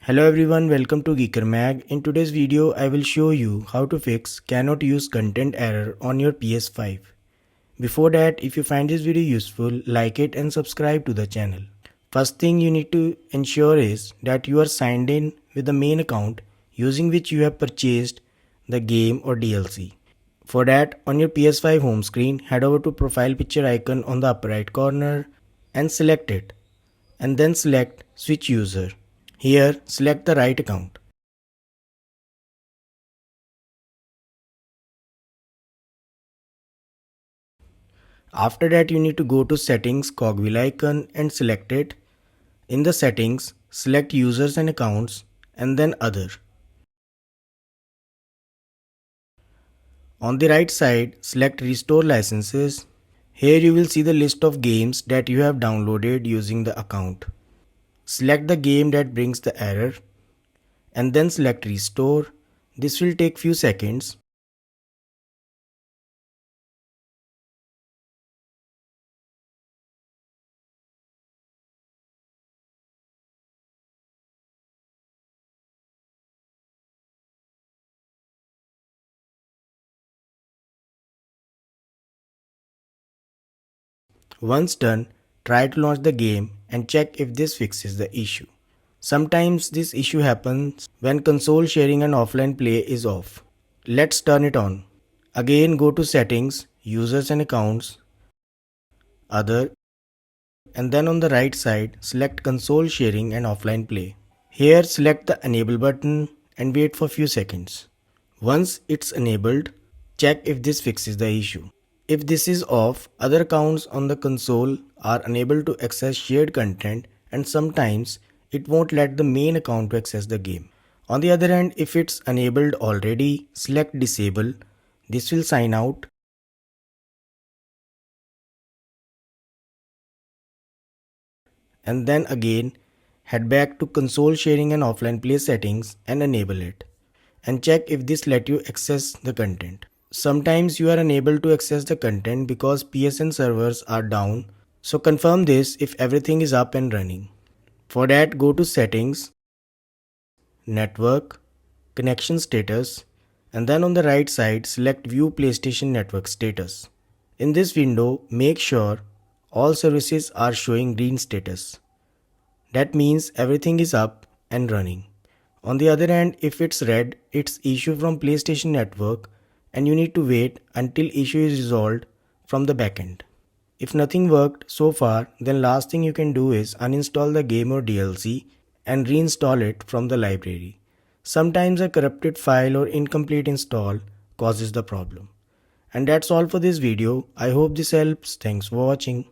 Hello everyone, welcome to Geeker Mag. In today's video, I will show you how to fix cannot use content error on your PS5. Before that, if you find this video useful, like it and subscribe to the channel. First thing you need to ensure is that you are signed in with the main account using which you have purchased the game or DLC. For that, on your PS5 home screen, head over to profile picture icon on the upper right corner and select it, and then select switch user. Here, select the right account. After that, you need to go to settings cogwheel icon and select it. In the settings, select users and accounts and then other. On the right side, select restore licenses. Here you will see the list of games that you have downloaded using the account. Select the game that brings the error and then select restore. This will take few seconds. Once done, try to launch the game and check if this fixes the issue. Sometimes this issue happens when console sharing and offline play is off. Let's turn it on. Again go to settings, users and accounts, other, and then on the right side select console sharing and offline play. Here select the enable button and wait for few seconds. Once it's enabled, check if this fixes the issue. If this is off, other accounts on the console are unable to access shared content and sometimes it won't let the main account to access the game. On the other hand, if it's enabled already, select disable. This will sign out. And then again, head back to console sharing and offline play settings and enable it. And check if this let you access the content. Sometimes you are unable to access the content because PSN servers are down. So confirm this if everything is up and running. For that, go to settings, network, connection status, and then on the right side select view PlayStation network status. In this window, make sure all services are showing green status. That means everything is up and running. On the other hand, if it's red, it's issue from PlayStation network and you need to wait until issue is resolved from the backend. If nothing worked so far, then last thing you can do is uninstall the game or DLC and reinstall it from the library. Sometimes a corrupted file or incomplete install causes the problem. And that's all for this video. I hope this helps. Thanks for watching.